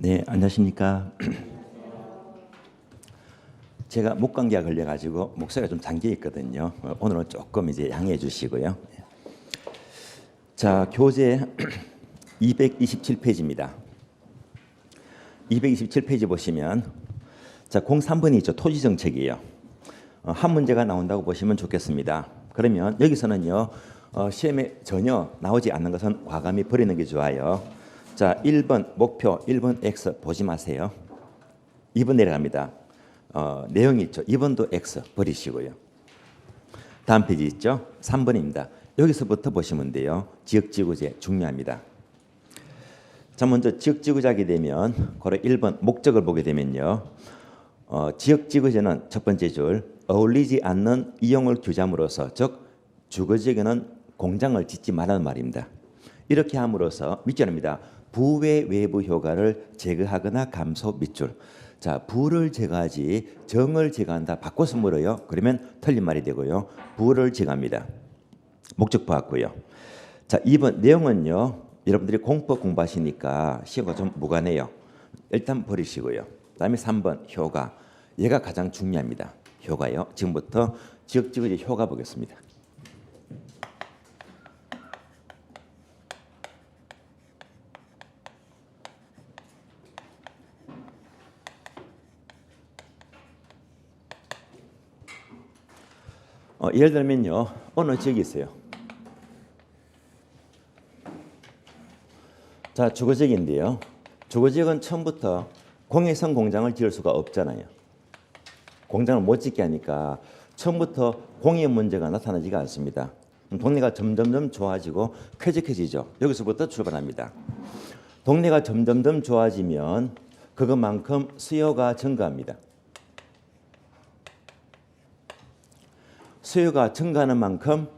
네, 안녕하십니까. 제가 목감기가 걸려가지고 목소리가 좀 잠겨 있거든요. 오늘은 조금 이제 양해해 주시고요. 자, 교재 227페이지입니다. 227페이지 보시면 자, 03번이 있죠. 토지 정책이에요. 한 문제가 나온다고 보시면 좋겠습니다. 그러면 여기서는요. 시험에 전혀 나오지 않는 것은 과감히 버리는 게 좋아요. 자, 1번 목표, 1번 X 보지 마세요. 2번 내려갑니다. 내용이 있죠. 2번도 X 버리시고요. 다음 페이지 있죠. 3번입니다. 여기서부터 보시면 돼요. 지역지구제 중요합니다. 자, 먼저 지역지구제하게 되면 고로 1번 목적을 보게 되면요. 지역지구제는 첫 번째 줄 어울리지 않는 이용을 규제함으로써 즉 주거지역에는 공장을 짓지 말라는 말입니다. 이렇게 함으로써 밑줄입니다. 부의 외부 효과를 제거하거나 감소 밑줄. 자, 부를 제거하지 정을 제거한다. 바꿔서 물어요. 그러면 틀린 말이 되고요. 부를 제거합니다. 목적 보았고요. 자, 2번 내용은요. 여러분들이 공법 공부하시니까 시험과 좀 무관해요. 일단 버리시고요. 그다음에 3번 효과. 얘가 가장 중요합니다. 효과요. 지금부터 지역지구제 효과 보겠습니다. 예를 들면요. 어느 지역이 있어요. 자, 주거지역인데요. 주거지역은 처음부터 공해성 공장을 지을 수가 없잖아요. 공장을 못 짓게 하니까 처음부터 공해 문제가 나타나지가 않습니다. 동네가 점점점 좋아지고 쾌적해지죠. 여기서부터 출발합니다. 동네가 점점점 좋아지면 그것만큼 수요가 증가합니다. 수요가 증가하는 만큼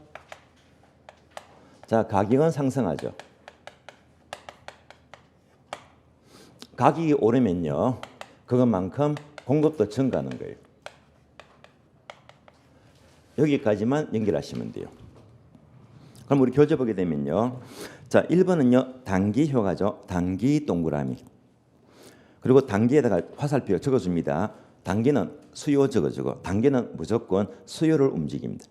자, 가격은 상승하죠. 가격이 오르면요. 그것만큼 공급도 증가하는 거예요. 여기까지만 연결하시면 돼요. 그럼 우리 교재 보게 되면요. 자, 1번은요. 단기 효과죠. 단기 동그라미. 그리고 단기에다가 화살표 적어줍니다. 단기는 수요 적어주고 단기는 무조건 수요를 움직입니다.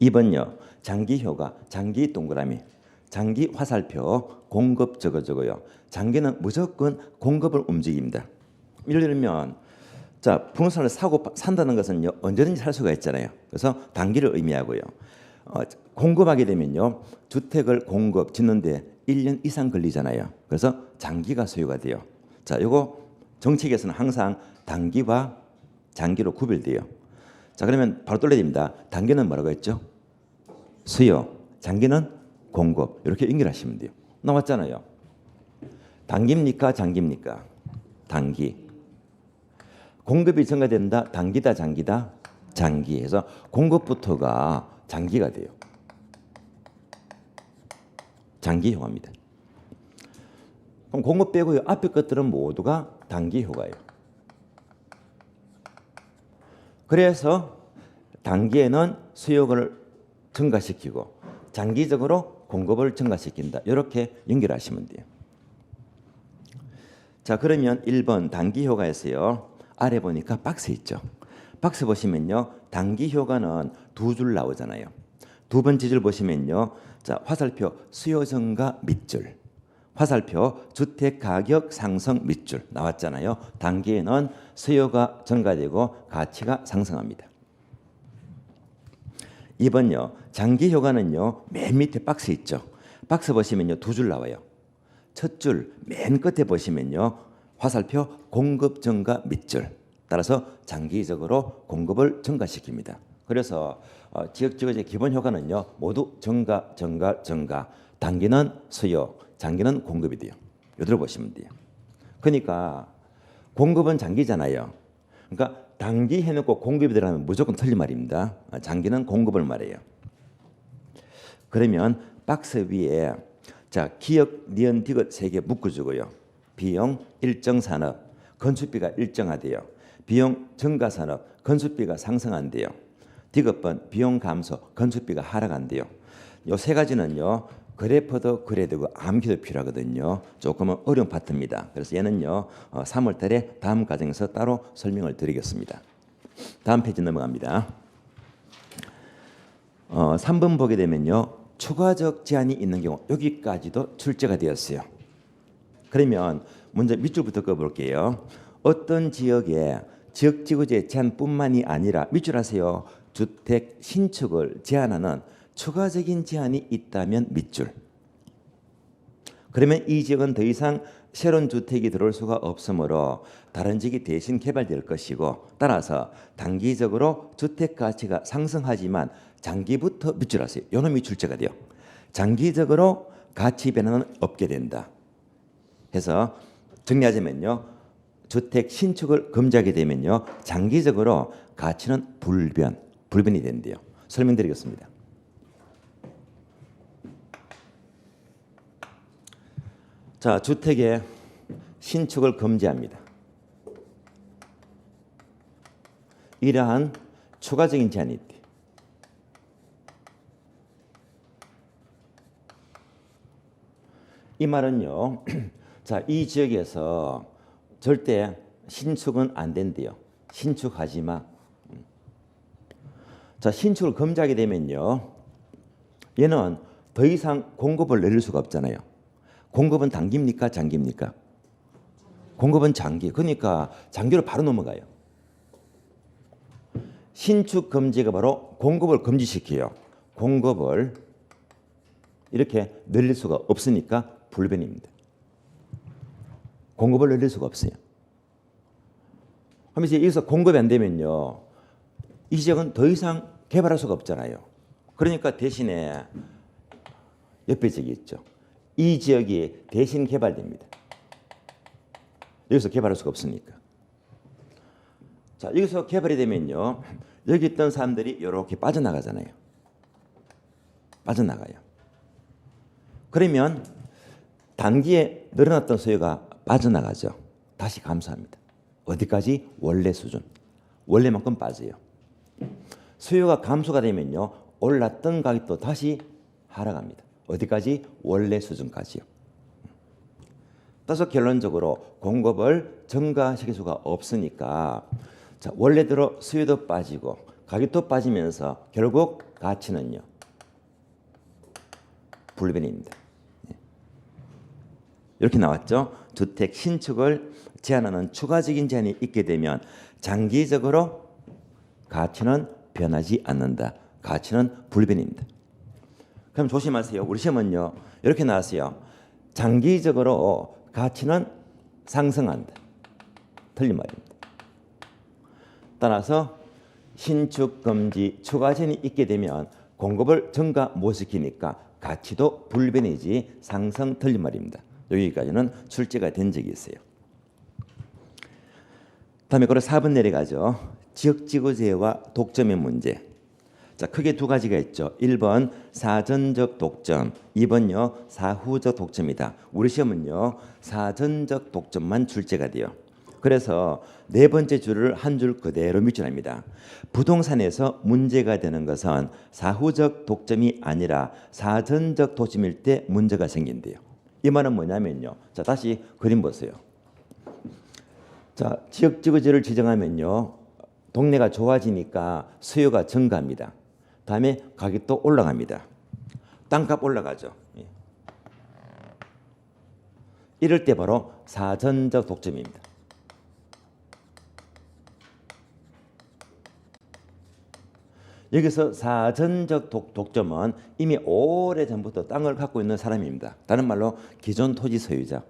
2번요. 장기 효과, 장기 동그라미, 장기 화살표, 공급 적어주고요. 장기는 무조건 공급을 움직입니다. 예를 들면 자, 부동산을 사고 산다는 것은요. 언제든지 살 수가 있잖아요. 그래서 단기를 의미하고요. 공급하게 되면요. 주택을 공급 짓는데 1년 이상 걸리잖아요. 그래서 장기가 소요가 돼요. 자, 요거 정책에서는 항상 단기와 장기로 구별돼요. 자, 그러면 바로 돌려야 됩니다. 단기는 뭐라고 했죠? 수요. 장기는 공급. 이렇게 연결하시면 돼요. 나왔잖아요. 단기입니까? 장기입니까? 단기. 공급이 증가된다. 단기다. 장기다. 장기. 해서 공급부터가 장기가 돼요. 장기 효과입니다. 그럼 공급 빼고요. 앞에 것들은 모두가 단기 효과예요. 그래서 단기에는 수요를 증가시키고 장기적으로 공급을 증가시킨다. 이렇게 연결하시면 돼요. 자, 그러면 1번 단기 효과에서요. 아래 보니까 박스 있죠. 박스 보시면요. 단기 효과는 두 줄 나오잖아요. 두 번째 줄 보시면요. 자, 화살표 수요 증가 밑줄. 화살표 주택 가격 상승 밑줄 나왔잖아요. 단기에는 수요가 증가되고 가치가 상승합니다. 2번요. 장기 효과는요. 맨 밑에 박스 있죠. 박스 보시면요. 두 줄 나와요. 첫 줄 맨 끝에 보시면요. 화살표 공급 증가 밑줄. 따라서 장기적으로 공급을 증가시킵니다. 그래서 지역지구의 기본 효과는요. 모두 증가. 단기는 수요, 장기는 공급이 돼요. 이대로 보시면 돼요. 그러니까 공급은 장기잖아요. 그러니까 단기 해놓고 공급이 들어가면 무조건 틀린 말입니다. 장기는 공급을 말해요. 그러면 박스 위에 자, 기역, 니은, 디귿 3개 묶어주고요. 비용 일정 산업, 건축비가 일정하대요. 비용 증가 산업, 건축비가 상승한대요. 디귿번 비용 감소, 건축비가 하락한대요. 요 세 가지는요. 그래퍼도 그래야 되고 암기도 필요하거든요. 조금은 어려운 파트입니다. 그래서 얘는요 3월 달에 다음 과정에서 따로 설명을 드리겠습니다. 다음 페이지 넘어갑니다. 3번 보게 되면요 추가적 제한이 있는 경우 여기까지도 출제가 되었어요. 그러면 먼저 밑줄부터 꺼볼게요. 어떤 지역에 지역지구제 제한뿐만이 아니라 밑줄 하세요. 주택 신축을 제한하는 추가적인 제한이 있다면 밑줄. 그러면 이 지역은 더 이상 새로운 주택이 들어올 수가 없으므로 다른 지역이 대신 개발될 것이고 따라서 단기적으로 주택 가치가 상승하지만 장기부터 밑줄 하세요. 요놈이 출제가 돼요. 장기적으로 가치 변화는 없게 된다. 해서 정리하자면요. 주택 신축을 금지하게 되면요. 장기적으로 가치는 불변이 된대요. 설명드리겠습니다. 자, 주택의 신축을 금지합니다. 이러한 추가적인 제한이 있대. 이 말은요. 자, 이 지역에서 절대 신축은 안 된대요. 신축하지 마. 자, 신축을 금지하게 되면요. 얘는 더 이상 공급을 늘릴 수가 없잖아요. 공급은 단기입니까? 장기입니까? 공급은 장기. 그러니까 장기로 바로 넘어가요. 신축 금지가 바로 공급을 금지시켜요. 공급을 이렇게 늘릴 수가 없으니까 불변입니다. 공급을 늘릴 수가 없어요. 그럼 이제 여기서 공급이 안 되면요. 이 지역은 더 이상 개발할 수가 없잖아요. 그러니까 대신에 옆에 지역이 있죠. 이 지역이 대신 개발됩니다. 여기서 개발할 수가 없으니까. 자, 여기서 개발이 되면요. 여기 있던 사람들이 이렇게 빠져나가잖아요. 빠져나가요. 그러면 단기에 늘어났던 수요가 빠져나가죠. 다시 감소합니다. 어디까지? 원래 수준. 원래만큼 빠져요. 수요가 감소가 되면요. 올랐던 가격도 다시 하락합니다. 어디까지? 원래 수준까지요. 따라서 결론적으로 공급을 증가시킬 수가 없으니까 자, 원래대로 수요도 빠지고 가격도 빠지면서 결국 가치는요. 불변입니다. 이렇게 나왔죠. 주택 신축을 제한하는 추가적인 제한이 있게 되면 장기적으로 가치는 변하지 않는다. 가치는 불변입니다. 그럼 조심하세요. 우리 시험은요. 이렇게 나왔어요. 장기적으로 가치는 상승한다. 틀린 말입니다. 따라서 신축 금지 추가 제한이 있게 되면 공급을 증가 못 시키니까 가치도 불변이지 상승 틀린 말입니다. 여기까지는 출제가 된 적이 있어요. 다음에 그럼 4번 내려가죠. 지역지구제와 독점의 문제. 자, 크게 두 가지가 있죠. 1번 사전적 독점, 2번요 사후적 독점이다. 우리 시험은요 사전적 독점만 출제가 돼요. 그래서 네 번째 줄을 한 줄 그대로 밑줄합니다. 부동산에서 문제가 되는 것은 사후적 독점이 아니라 사전적 독점일 때 문제가 생긴대요. 이 말은 뭐냐면요. 자, 다시 그림 보세요. 자, 지역지구제를 지정하면요. 동네가 좋아지니까 수요가 증가합니다. 다음에 가격도 올라갑니다. 땅값 올라가죠. 이럴 때 바로 사전적 독점입니다. 여기서 사전적 독점은 이미 오래전부터 땅을 갖고 있는 사람입니다. 다른 말로 기존 토지 소유자.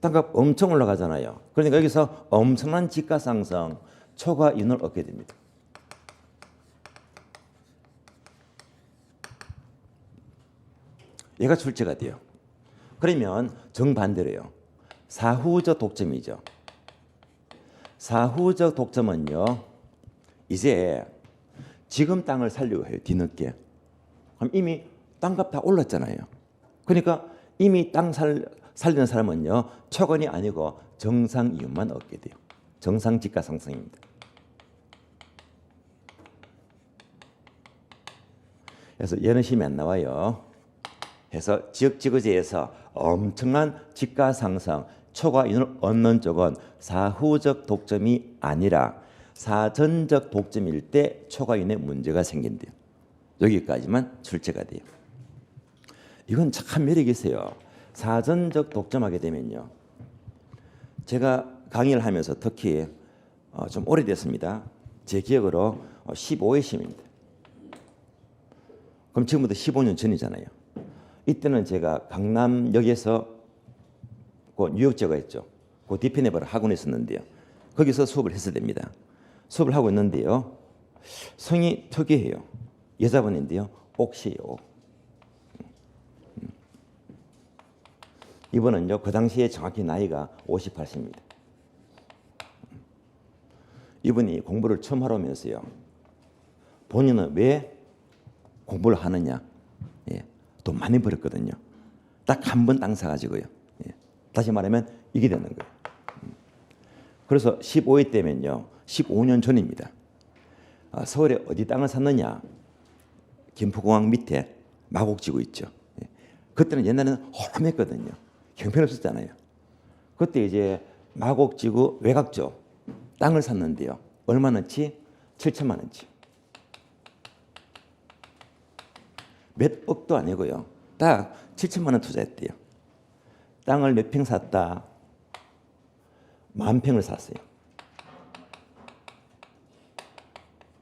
땅값 엄청 올라가잖아요. 그러니까 여기서 엄청난 지가 상승, 초과 이윤을 얻게 됩니다. 얘가 출제가 돼요. 그러면 정반대로요. 사후적 독점이죠. 사후적 독점은요. 이제 지금 땅을 살려고 해요. 뒤늦게. 그럼 이미 땅값 다 올랐잖아요. 그러니까 이미 땅 살리는 사람은요. 초건이 아니고 정상 이윤만 얻게 돼요. 정상 지가 상승입니다. 그래서 얘는 시험에 안 나와요. 해서 지역지구제에서 엄청난 집가 상승, 초과이윤을 얻는 쪽은 사후적 독점이 아니라 사전적 독점일 때 초과이윤에 문제가 생긴대요. 여기까지만 출제가 돼요. 이건 참 매력이 있어요. 사전적 독점하게 되면요. 제가 강의를 하면서 특히 좀 오래됐습니다. 제 기억으로 15회심입니다. 그럼 지금부터 15년 전이잖아요. 이때는 제가 강남역에서 그 뉴욕 지역에 있죠. 그 디페네버를 학원에 있었는데요. 거기서 수업을 했어야 됩니다. 수업을 하고 있는데요. 성이 특이해요. 여자분인데요. 옥시예요. 이분은요. 그 당시에 정확히 나이가 58세입니다. 이분이 공부를 처음 하러 오면서요. 본인은 왜 공부를 하느냐. 예, 돈 많이 벌었거든요. 딱 한 번 땅 사가지고요. 예, 다시 말하면 이게 되는 거예요. 그래서 15회 때면요. 15년 전입니다. 서울에 어디 땅을 샀느냐. 김포공항 밑에 마곡지구 있죠. 예, 그때는 옛날에는 험했거든요. 형편없었잖아요. 그때 이제 마곡지구 외곽쪽 땅을 샀는데요. 얼마나치? 7천만 원치. 몇 억도 아니고요. 딱 7천만 원 투자했대요. 땅을 몇 평 샀다? 10,000평을 샀어요.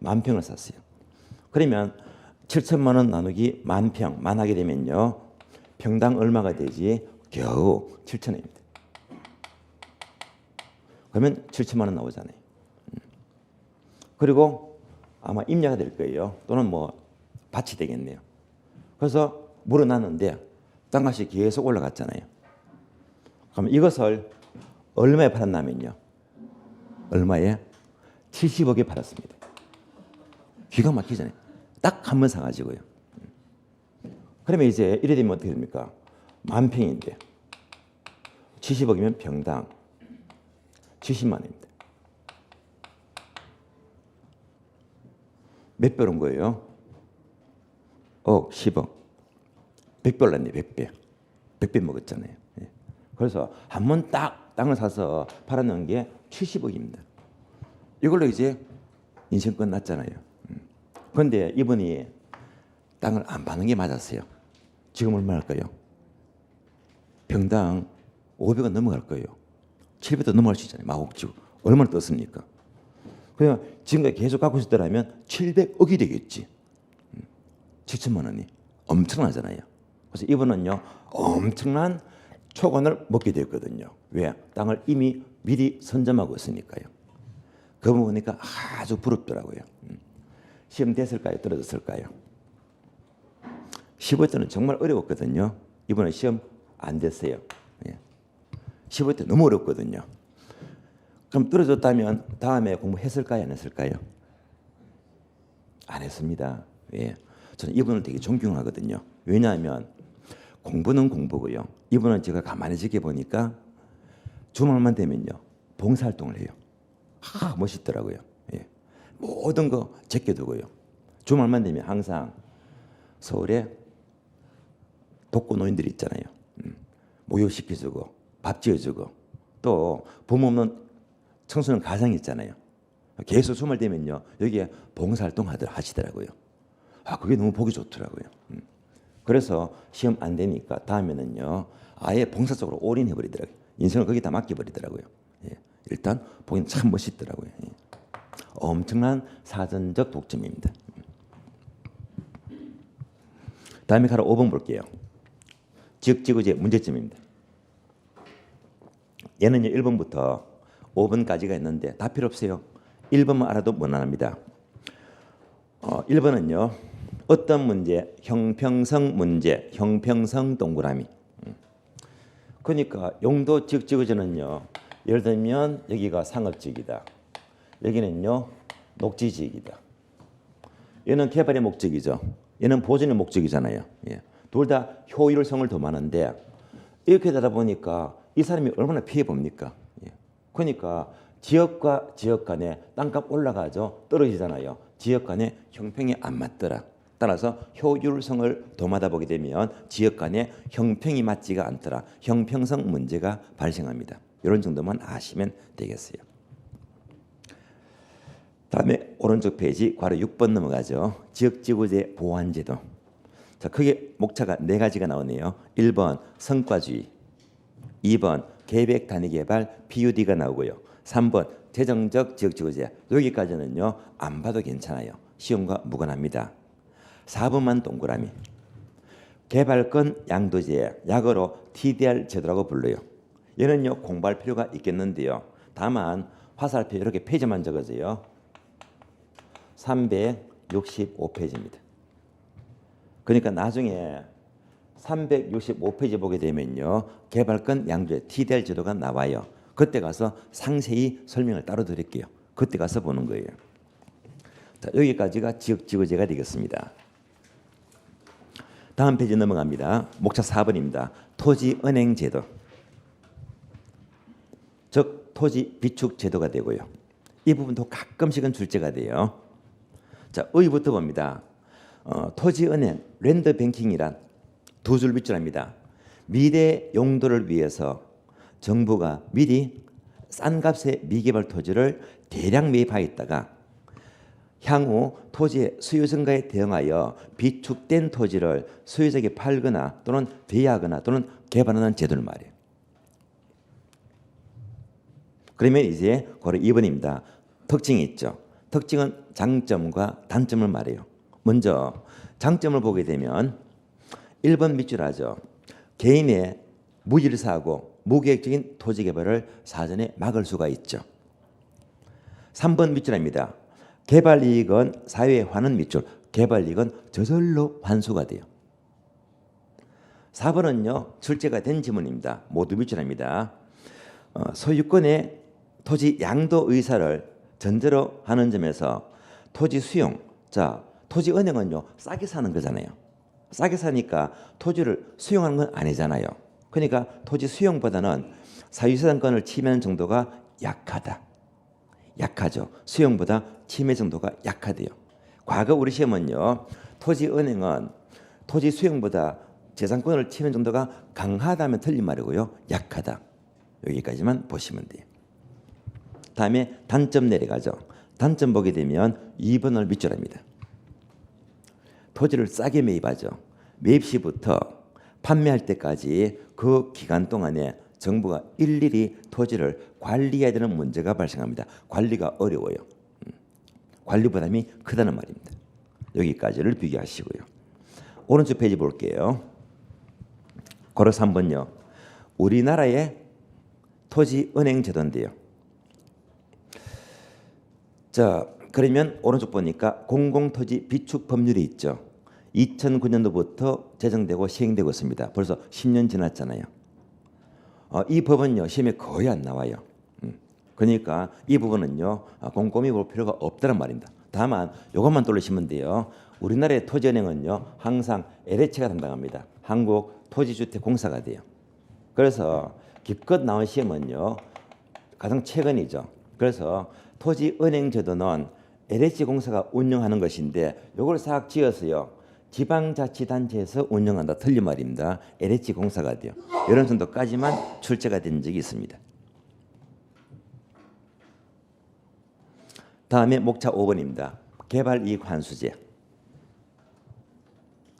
10,000평을 샀어요. 그러면 7천만 원 나누기 10,000평 만하게 되면요. 평당 얼마가 되지? 겨우 7천원입니다. 그러면 7천만 원 나오잖아요. 그리고 아마 임야가 될 거예요. 또는 뭐 밭이 되겠네요. 그래서 물어놨는데 땅값이 계속 올라갔잖아요. 그럼 이것을 얼마에 팔았냐면요. 얼마에? 70억에 팔았습니다. 기가 막히잖아요. 딱 한 번 사가지고요. 그러면 이제 이래 되면 어떻게 됩니까? 10,000평인데 70억이면 평당 70만 원입니다. 몇 배 온 거예요? 10억. 100배 올랐네, 100배. 100배 먹었잖아요. 예. 그래서 한 번 딱 땅을 사서 팔아놓은 게 70억입니다. 이걸로 이제 인생 끝났잖아요. 그런데 이분이 땅을 안 파는 게 맞았어요. 지금 얼마 할까요? 평당 500원 넘어갈 거예요. 700도 넘어갈 수 있잖아요. 마곡지구. 얼마나 떴습니까? 그냥 지금까지 계속 갖고 있었더라면 700억이 되겠지. 7천만 원이. 엄청나잖아요. 그래서 이분은요. 엄청난 초과를 먹게 됐거든요. 왜? 땅을 이미 미리 선점하고 있으니까요. 그 부분 보니까 아주 부럽더라고요. 시험 됐을까요? 떨어졌을까요? 15회 때는 정말 어려웠거든요. 이번에 시험 안 됐어요. 15회 때 너무 어렵거든요. 그럼 떨어졌다면 다음에 공부했을까요? 안 했을까요? 안 했습니다. 예. 저는 이분을 되게 존경하거든요. 왜냐하면 공부는 공부고요. 이분은 제가 가만히 지켜보니까 주말만 되면요. 봉사활동을 해요. 멋있더라고요. 예. 모든 거 제껴두고요. 주말만 되면 항상 서울에 독거노인들이 있잖아요. 목욕시켜주고 밥 지어주고 또 부모 없는 청소년 가정이 있잖아요. 계속 주말 되면요. 여기에 봉사활동 하시더라고요. 그게 너무 보기 좋더라고요. 그래서 시험 안 되니까 다음에는요. 아예 봉사 쪽으로 올인해버리더라고요. 인생을 거기다 맡겨버리더라고요. 예. 일단 보기엔 참 멋있더라고요. 예. 엄청난 사전적 독점입니다. 다음에 가로 5번 볼게요. 지역지구제 문제점입니다. 얘는요 1번부터 5번까지가 있는데 다 필요 없어요. 1번만 알아도 무난합니다. 1번은요. 어떤 문제? 형평성 문제, 형평성 동그라미. 그러니까 용도 지역지구제는요. 예를 들면 여기가 상업지역이다. 여기는요. 녹지지역이다. 얘는 개발의 목적이죠. 얘는 보존의 목적이잖아요. 예. 둘 다 효율성을 도모하는데 이렇게 되다 보니까 이 사람이 얼마나 피해 봅니까? 예. 그러니까 지역과 지역 간에 땅값 올라가죠. 떨어지잖아요. 지역 간에 형평이 안 맞더라. 따라서 효율성을 도마다 보게 되면 지역 간의 형평이 맞지가 않더라. 형평성 문제가 발생합니다. 이런 정도만 아시면 되겠어요. 다음에 오른쪽 페이지 괄호 6번 넘어가죠. 지역지구제 보완제도. 자, 크게 목차가 4가지가 나오네요. 1번 성과주의, 2번 계획 단위 개발 PUD가 나오고요. 3번 재정적 지역지구제. 여기까지는요 안 봐도 괜찮아요. 시험과 무관합니다. 4번만 동그라미. 개발권 양도제, 약어로 TDR 제도라고 불러요. 얘는요 공부할 필요가 있겠는데요. 다만 화살표 이렇게 페이지만 적어져요. 365페이지입니다. 그러니까 나중에 365페이지 보게 되면요 개발권 양도제 TDR 제도가 나와요. 그때 가서 상세히 설명을 따로 드릴게요. 그때 가서 보는 거예요. 자, 여기까지가 지역지구제가 되겠습니다. 다음 페이지 넘어갑니다. 목차 4번입니다. 토지은행제도, 즉 토지 비축제도가 되고요. 이 부분도 가끔씩은 출제가 돼요. 자, 의부터 봅니다. 토지은행, 랜드뱅킹이란 두 줄 밑줄합니다. 미래 용도를 위해서 정부가 미리 싼 값의 미개발 토지를 대량 매입하였다가 향후 토지의 수요 증가에 대응하여 비축된 토지를 소유자에게 팔거나 또는 대여하거나 또는 개발하는 제도를 말이에요. 그러면 이제 바로 2번입니다. 특징이 있죠. 특징은 장점과 단점을 말해요. 먼저 장점을 보게 되면 1번 밑줄 하죠. 개인의 무질서하고 무계획적인 토지 개발을 사전에 막을 수가 있죠. 3번 밑줄입니다. 개발 이익은 사회에 환원 밑줄. 개발 이익은 저절로 환수가 돼요. 4번은요 출제가 된 지문입니다. 모두 밑줄입니다. 소유권의 토지 양도 의사를 전제로 하는 점에서 토지 수용. 자, 토지은행은요 싸게 사는 거잖아요. 싸게 사니까 토지를 수용하는 건 아니잖아요. 그러니까 토지 수용보다는 사유재산권을 침해하는 정도가 약하죠. 수용보다 침해 정도가 약하대요. 과거 우리 시험은요 토지은행은 토지 수용보다 재산권을 침해하는 정도가 강하다면 틀린 말이고요. 약하다. 여기까지만 보시면 돼요. 다음에 단점 내려가죠. 단점 보게 되면 2번을 밑줄합니다. 토지를 싸게 매입하죠. 매입 시부터 판매할 때까지 그 기간 동안에 정부가 일일이 토지를 관리해야 되는 문제가 발생합니다. 관리가 어려워요. 관리 부담이 크다는 말입니다. 여기까지를 비교하시고요. 오른쪽 페이지 볼게요. 괄호 3번요. 우리나라의 토지은행 제도인데요. 자, 그러면 오른쪽 보니까 공공토지 비축 법률이 있죠. 2009년도부터 제정되고 시행되고 있습니다. 벌써 10년 지났잖아요. 이 법은요 시험에 거의 안 나와요. 그러니까 이 부분은요 꼼꼼히 볼 필요가 없다는 말입니다. 다만 이것만 떠올리시면 돼요. 우리나라의 토지은행은요 항상 LH가 담당합니다. 한국토지주택공사가 돼요. 그래서 기껏 나온 시험은요 가장 최근이죠. 그래서 토지은행 제도는 LH공사가 운영하는 것인데 이걸 싹 지어서요 지방자치단체에서 운영한다. 틀린 말입니다. LH공사가 돼요. 이런 정도까지만 출제가 된 적이 있습니다. 다음에 목차 5번입니다. 개발이익 환수제.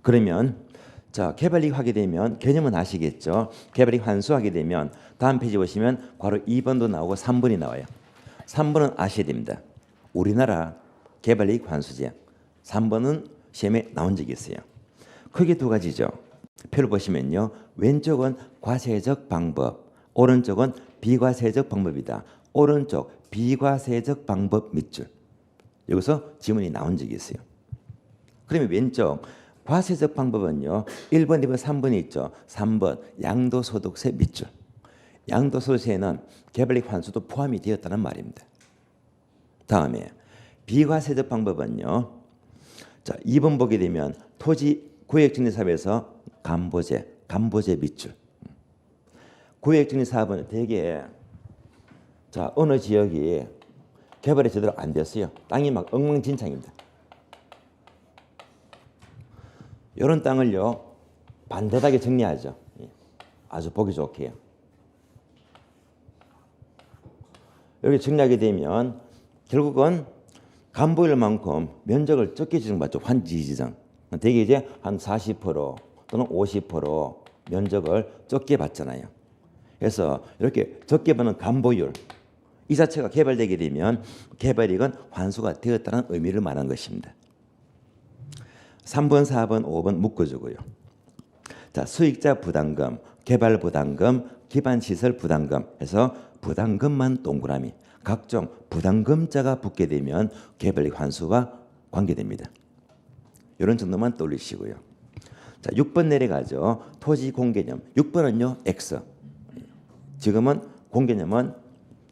그러면 자 개발이익 하게 되면 개념은 아시겠죠. 개발이익 환수하게 되면 다음 페이지 보시면 괄호 2번도 나오고 3번이 나와요. 3번은 아셔야 됩니다. 우리나라 개발이익 환수제. 3번은 시험에 나온 적이 있어요. 크게 두 가지죠. 표를 보시면요. 왼쪽은 과세적 방법, 오른쪽은 비과세적 방법이다. 오른쪽 비과세적 방법 밑줄. 여기서 지문이 나온 적이 있어요. 그러면 왼쪽 과세적 방법은요. 1번, 2번, 3번이 있죠. 3번 양도소득세 밑줄. 양도소득세에는 개발이익 환수도 포함이 되었다는 말입니다. 다음에 비과세적 방법은요. 자, 2번 보게 되면 토지 구획정리사업에서 간보제 밑줄. 구획정리사업은 대개 자 어느 지역이 개발이 제대로 안 됐어요. 땅이 막 엉망진창입니다. 이런 땅을요 반듯하게 정리하죠. 아주 보기 좋게요. 이렇게 정리하게 되면 결국은 간보일만큼 면적을 적게 지정받죠. 환지 지정. 대개 이제 한 40% 또는 50% 면적을 적게 받잖아요. 그래서 이렇게 적게 받는 간보율 이 자체가 개발되게 되면 개발이익은 환수가 되었다는 의미를 말하는 것입니다. 3번, 4번, 5번 묶어주고요. 자, 수익자 부담금, 개발 부담금, 기반시설 부담금 해서 부담금만 동그라미 각종 부담금자가 붙게 되면 개발이익 환수와 관계됩니다. 이런 정도만 떠올리시고요. 자, 6번 내려가죠. 토지 공개념. 6번은요. X. 지금은 공개념은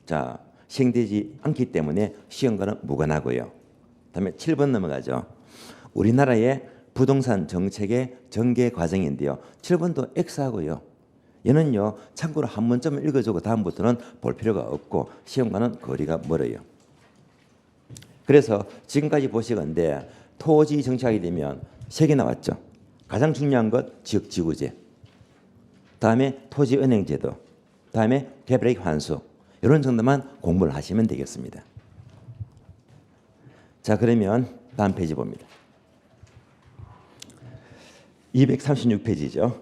자 시행되지 않기 때문에 시험과는 무관하고요. 그다음에 7번 넘어가죠. 우리나라의 부동산 정책의 전개 과정인데요. 7번도 X하고요. 얘는요. 참고로 한 번쯤 읽어주고 다음부터는 볼 필요가 없고 시험과는 거리가 멀어요. 그래서 지금까지 보시건대 토지 정책하게 되면 3개 나왔죠. 가장 중요한 것 지역지구제, 다음에 토지은행제도, 다음에 개발이익 환수 이런 정도만 공부를 하시면 되겠습니다. 자, 그러면 다음 페이지 봅니다. 236페이지죠.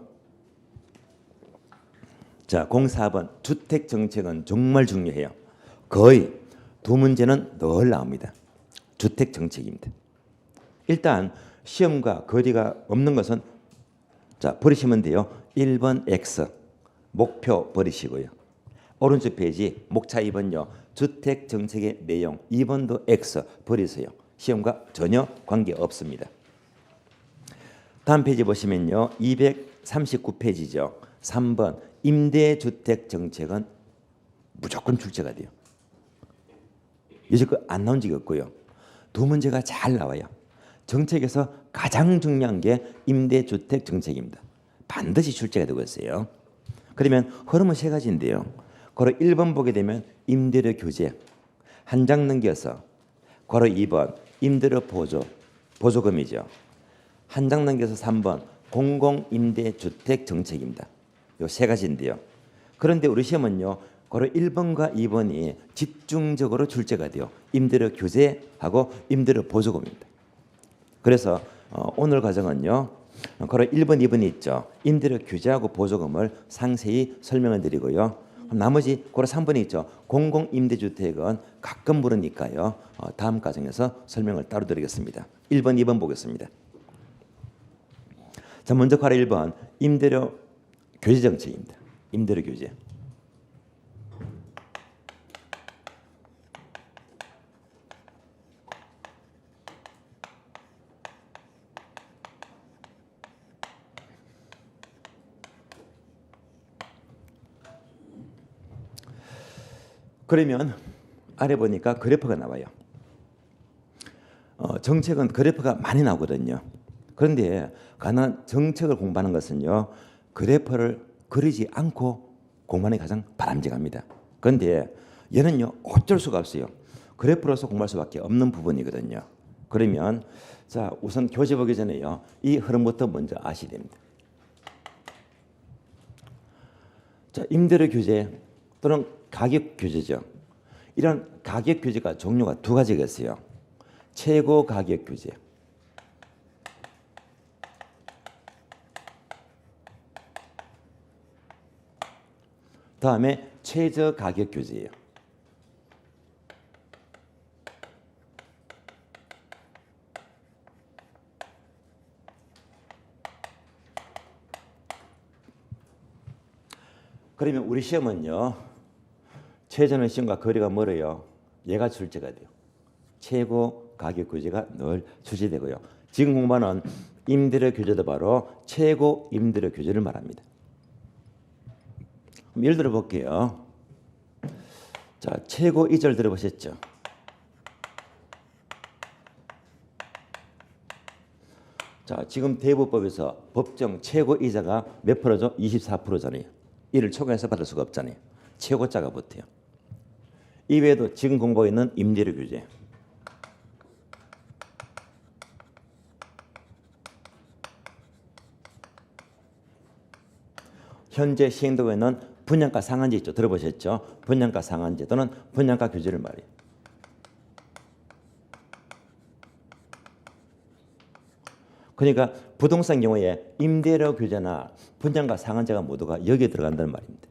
자, 04번 주택정책은 정말 중요해요. 거의 두 문제는 늘 나옵니다. 주택정책입니다. 일단 시험과 거리가 없는 것은 자 버리시면 돼요. 1번 X 목표 버리시고요. 오른쪽 페이지 목차 2번요. 주택정책의 내용 2번도 X 버리세요. 시험과 전혀 관계없습니다. 다음 페이지 보시면요. 239페이지죠. 3번 임대주택정책은 무조건 출제가 돼요. 여지껏 안 나온 적이 없고요. 두 문제가 잘 나와요. 정책에서 가장 중요한 게 임대주택 정책입니다. 반드시 출제가 되고 있어요. 그러면 흐름은 3가지인데요. 괄호 1번 보게 되면 임대료 규제 한 장 넘겨서 괄호 2번 임대료 보조금이죠. 한 장 넘겨서 3번 공공임대주택 정책입니다. 요 3가지인데요. 그런데 우리 시험은요. 괄호 1번과 2번이 집중적으로 출제가 돼요. 임대료 규제하고 임대료 보조금입니다. 그래서 오늘 과정은요. 괄호 1번, 2번이 있죠. 임대료 규제하고 보조금을 상세히 설명을 드리고요. 나머지 괄호 3번이 있죠. 공공임대주택은 가끔 물으니까요. 다음 과정에서 설명을 따로 드리겠습니다. 1번, 2번 보겠습니다. 자, 먼저 괄호 1번 임대료 규제 정책입니다. 임대료 규제. 그러면 아래 보니까 그래프가 나와요. 정책은 그래프가 많이 나오거든요. 그런데 가난 정책을 공부하는 것은요. 그래프를 그리지 않고 공부하는 게 가장 바람직합니다. 그런데 얘는요. 어쩔 수가 없어요. 그래프로서 공부할 수밖에 없는 부분이거든요. 그러면 자 우선 교재 보기 전에요. 이 흐름부터 먼저 아셔야 됩니다. 자, 임대료 규제 또는 가격 규제죠. 이런 가격 규제가 종류가 2가지가 있어요. 최고 가격 규제. 다음에 최저 가격 규제예요. 그러면 우리 시험은요. 최저는 시험과 거리가 멀어요. 얘가 출제가 돼요. 최고 가격 규제가 늘 출제되고요. 지금 공부하는 임대료 규제도 바로 최고 임대료 규제를 말합니다. 그럼 예를 들어 볼게요. 자, 최고 이자를 들어보셨죠? 자, 지금 대부법에서 법정 최고 이자가 몇 프로죠? 24%잖아요. 이를 초과해서 받을 수가 없잖아요. 최고자가 붙어요. 이외에도 지금 공부하고 있는 임대료 규제. 현재 시행되고 있는 분양가 상한제 있죠. 들어보셨죠? 분양가 상한제 또는 분양가 규제를 말이에요. 그러니까 부동산 경우에 임대료 규제나 분양가 상한제가 모두가 여기에 들어간다는 말입니다.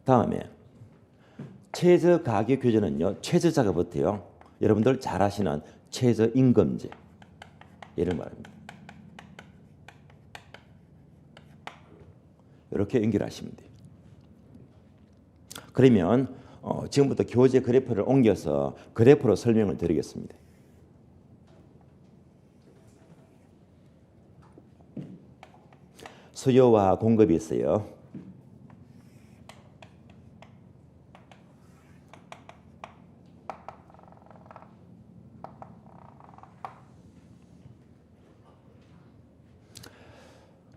다음에 최저가격 규제는요. 최저자가부터요. 여러분들 잘 아시는 최저임금제 얘를 말합니다. 이렇게 연결하시면 돼요. 그러면 지금부터 교재 그래프를 옮겨서 그래프로 설명을 드리겠습니다. 수요와 공급이 있어요.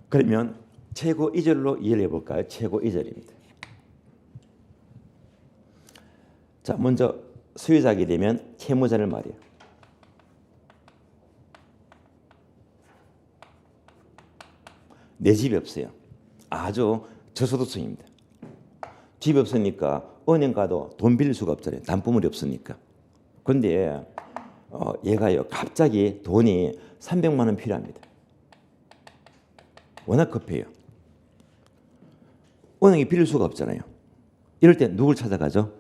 그러면 최고 2절로 이해를 해볼까요? 최고 2절입니다. 자, 먼저 수요자게 되면 채무자를 말이에요. 내 집이 없어요. 아주 저소득층입니다. 집이 없으니까 은행 가도 돈 빌릴 수가 없잖아요. 담보물이 없으니까. 그런데 얘가요 갑자기 돈이 300만 원 필요합니다. 워낙 급해요. 은행이 빌릴 수가 없잖아요. 이럴 때 누굴 찾아가죠?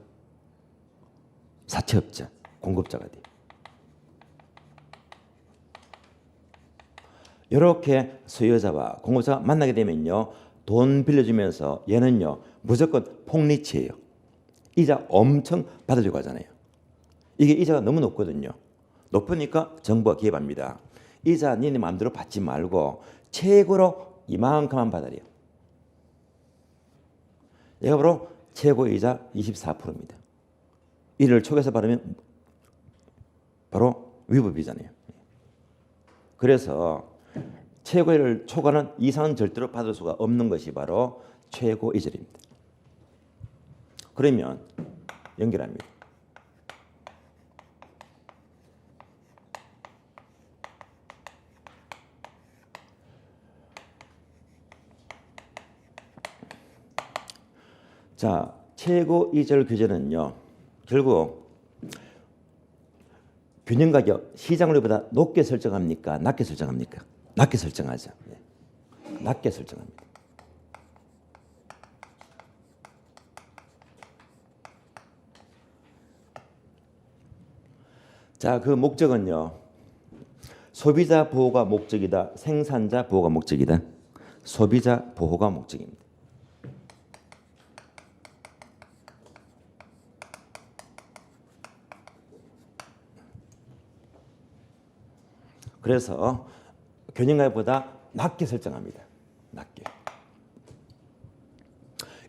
사채업자, 공급자가 돼요. 이렇게 수요자와 공급자가 만나게 되면요, 돈 빌려주면서 얘는요 무조건 폭리치예요. 이자 엄청 받으려고 하잖아요. 이게 이자가 너무 높거든요. 높으니까 정부가 개입합니다. 이자 니네 마음대로 받지 말고 최고로 이만큼만 받으래요. 얘가 바로 최고이자 24%입니다. 이를 초과해서 받으면 바로 위법이잖아요. 그래서 최고를 초과하는 이상은 절대로 받을 수가 없는 것이 바로 최고이절입니다. 그러면 연결합니다. 자, 최고이절 규제는요, 결국 균형가격 시장률보다 높게 설정합니까? 낮게 설정합니까? 낮게 설정하죠. 낮게 설정합니다. 자, 그 목적은요, 소비자 보호가 목적이다, 생산자 보호가 목적이다. 소비자 보호가 목적입니다. 그래서 균형가격보다 낮게 설정합니다. 낮게.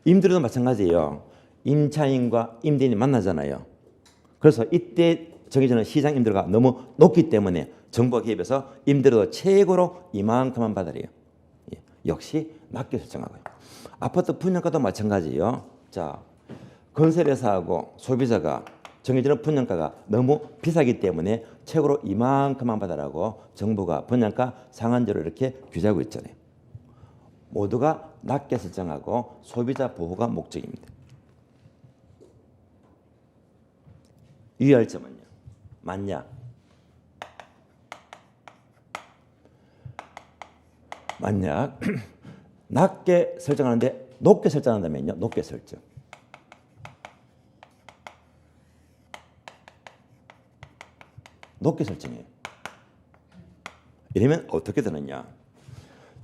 임대료도 마찬가지예요. 임차인과 임대인이 만나잖아요. 그래서 이때 정해지는 시장 임대료가 너무 높기 때문에 정부가 개입해서 임대료도 최고로 이만큼만 받으래요. 역시 낮게 설정하고요. 아파트 분양가도 마찬가지예요. 자, 건설회사하고 소비자가 정해지는 분양가가 너무 비싸기 때문에 최고로 이만큼만 받아라고 정부가 분양가 상한제로 이렇게 규제하고 있잖아요. 모두가 낮게 설정하고 소비자 보호가 목적입니다. 유의할 점은요. 만약 낮게 설정하는데 높게 설정한다면요. 높게 설정. 높게 설정해요. 이러면 어떻게 되느냐?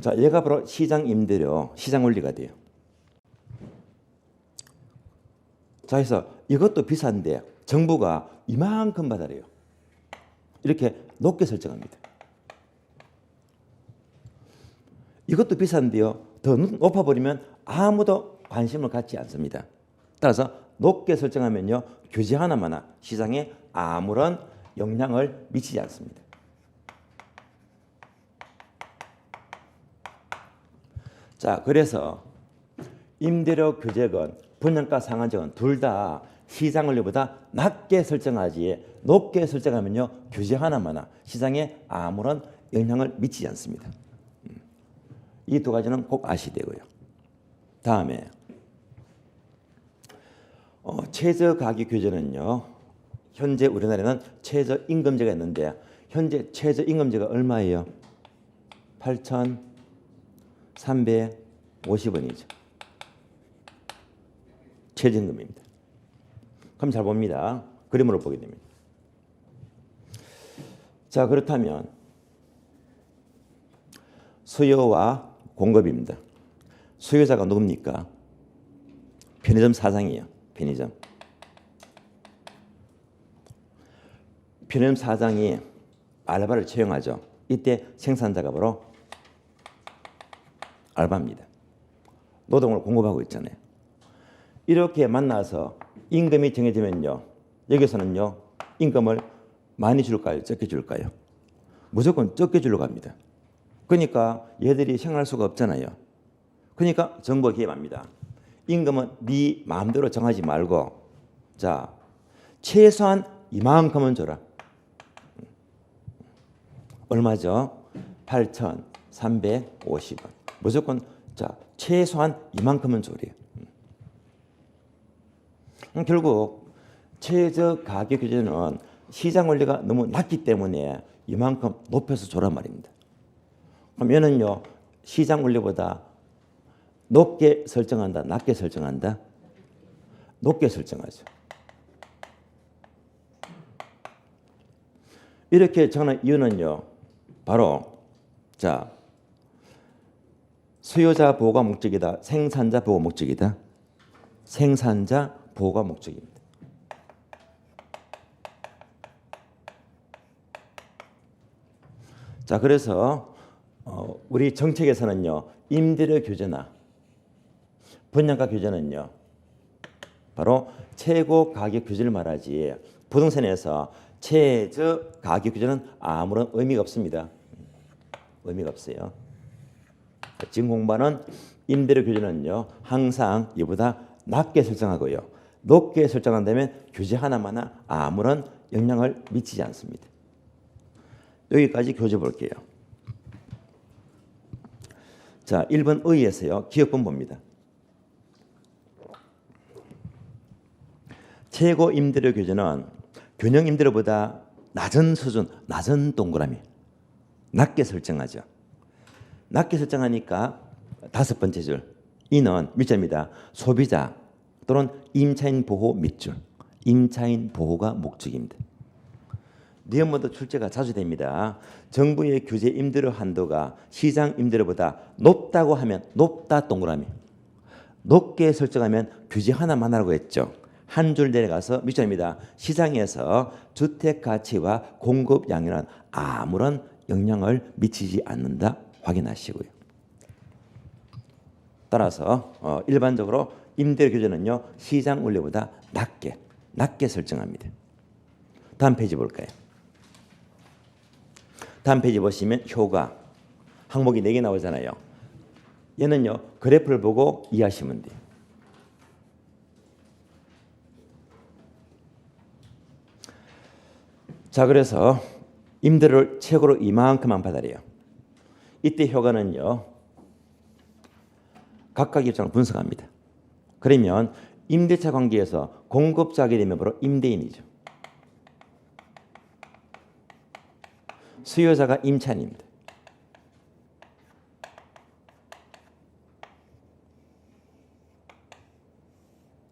자, 얘가 바로 시장 임대료, 시장 원리가 돼요. 자, 그래서 이것도 비싼데 정부가 이만큼 받아래요. 이렇게 높게 설정합니다. 이것도 비싼데요. 더 높아버리면 아무도 관심을 갖지 않습니다. 따라서 높게 설정하면요, 규제 하나마나 시장에 아무런 영향을 미치지 않습니다. 자, 그래서 임대료 규제건 분양가 상한제건 둘 다 시장 원리보다 낮게 설정하지 높게 설정하면요 규제 하나마나 시장에 아무런 영향을 미치지 않습니다. 이 두 가지는 꼭 아셔야 되고요. 다음에 최저가격 규제는요. 현재 우리나라에는 최저임금제가 있는데 현재 최저임금제가 얼마예요? 8,350원이죠. 최저임금입니다. 그럼 잘 봅니다. 그림으로 보게 됩니다. 자, 그렇다면 수요와 공급입니다. 수요자가 누굽니까? 편의점 사장이에요. 편의점 사장이 알바를 채용하죠. 이때 생산자가 바로 알바입니다. 노동을 공급하고 있잖아요. 이렇게 만나서 임금이 정해지면요. 여기서는요. 임금을 많이 줄까요? 적게 줄까요? 무조건 적게 주려고 합니다. 그러니까 얘들이 생활할 수가 없잖아요. 그러니까 정부가 개입합니다. 임금은 네 마음대로 정하지 말고 자 최소한 이만큼은 줘라. 얼마죠? 8,350원. 무조건 자 최소한 이만큼은 줘래요. 결국 최저 가격 규제는 시장 원리가 너무 낮기 때문에 이만큼 높여서 줘란 말입니다. 그럼 얘는요 시장 원리보다 높게 설정한다, 낮게 설정한다? 높게 설정하죠. 이렇게 정하는 이유는요 바로 자 수요자 보호가 목적이다, 생산자 보호 목적이다. 생산자 보호가 목적입니다. 자, 그래서 우리 정책에서는요 임대료 규제나 분양가 규제는요 바로 최고 가격 규제를 말하지 부동산에서 최저 가격 규제는 아무런 의미가 없습니다. 의미가 없어요. 지금 공부하는 임대료 규제는요 항상 이보다 낮게 설정하고요. 높게 설정한다면 규제 하나마나 아무런 영향을 미치지 않습니다. 여기까지 교재 볼게요. 자, 1번 의에서요. 기업권 봅니다. 최고 임대료 규제는 균형 임대료보다 낮은 수준, 낮은 동그라미, 낮게 설정하죠. 낮게 설정하니까 다섯 번째 줄, 이는 밑줄입니다. 소비자 또는 임차인 보호 밑줄, 임차인 보호가 목적입니다. 니은모도 출제가 자주 됩니다. 정부의 규제 임대료 한도가 시장 임대료보다 높다고 하면 높다 동그라미, 높게 설정하면 규제 하나만 하라고 했죠. 한 줄 내려가서 밑줄입니다. 시장에서 주택 가치와 공급 양에는 아무런 영향을 미치지 않는다 확인하시고요. 따라서 일반적으로 임대료 규제는요 시장 원리보다 낮게 설정합니다. 다음 페이지 볼까요? 다음 페이지 보시면 효과 항목이 4개 나오잖아요. 얘는요 그래프를 보고 이해하시면 돼요. 자, 그래서 임대료를 최고로 이만큼만 받아래요. 이때 효과는요 각각 입장을 분석합니다. 그러면 임대차 관계에서 공급자가 되면 바로 임대인이죠. 수요자가 임차인입니다.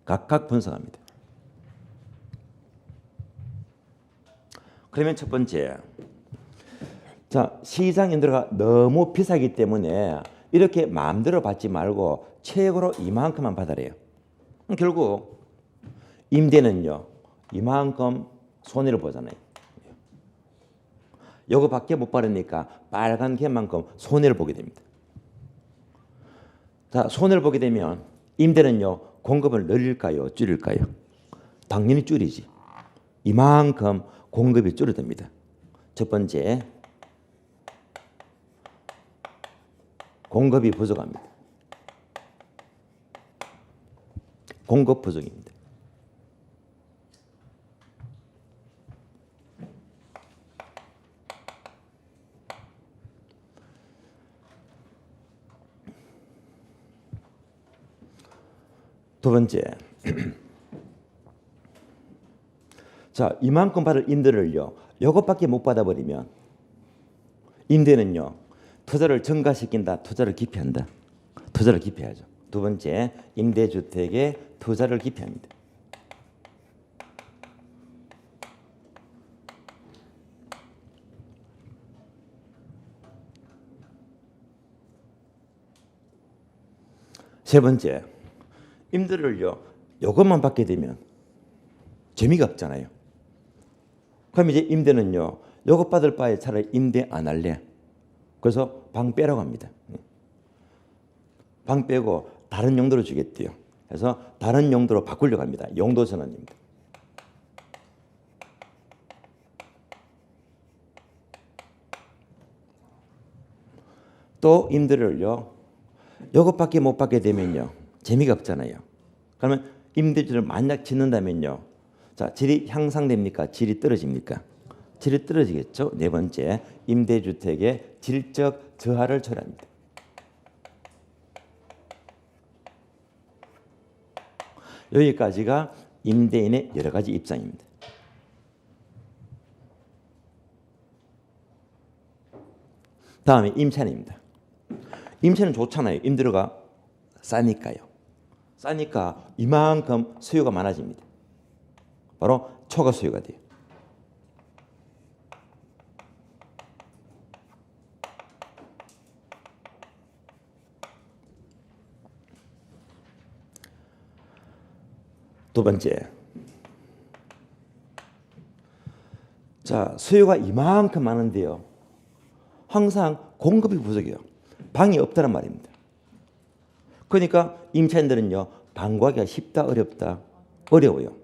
각각 분석합니다. 그러면 첫 번째, 자 시장 임대료가 너무 비싸기 때문에 이렇게 마음대로 받지 말고 최고로 이만큼만 받아래요. 결국 임대는요 이만큼 손해를 보잖아요. 요거밖에 못 받으니까 빨간 개만큼 손해를 보게 됩니다. 자, 손해를 보게 되면 임대는요 공급을 늘릴까요, 줄일까요? 당연히 줄이지. 이만큼 공급이 줄어듭니다. 첫 번째, 공급이 부족합니다. 공급 부족입니다. 두 번째, 자, 이만큼 받을 임대료를요, 이것밖에 못 받아버리면 임대는요, 투자를 증가시킨다, 투자를 기피한다. 투자를 기피하죠. 두 번째, 임대주택에 투자를 기피합니다. 세 번째, 임대료를요, 요것만 받게 되면 재미가 없잖아요. 그럼 이제 임대는요, 요것 받을 바에 차라리 임대 안 할래. 그래서 방 빼라고 합니다. 방 빼고 다른 용도로 주겠대요. 그래서 다른 용도로 바꾸려고 합니다. 용도 전환입니다. 또 임대료를요, 요것밖에 못 받게 되면요, 재미가 없잖아요. 그러면 임대주를 만약 짓는다면요, 자, 질이 향상됩니까? 질이 떨어집니까? 질이 떨어지겠죠. 네 번째, 임대주택의 질적 저하를 초래합니다. 여기까지가 임대인의 여러 가지 입장입니다. 다음에 임차인입니다. 임차는 좋잖아요. 임대료가 싸니까요. 싸니까 이만큼 수요가 많아집니다. 바로 초과 수요가 돼요. 두 번째, 자, 수요가 이만큼 많은데요, 항상 공급이 부족해요. 방이 없다는 말입니다. 그러니까 임차인들은요, 방 구하기가 쉽다, 어렵다? 어려워요.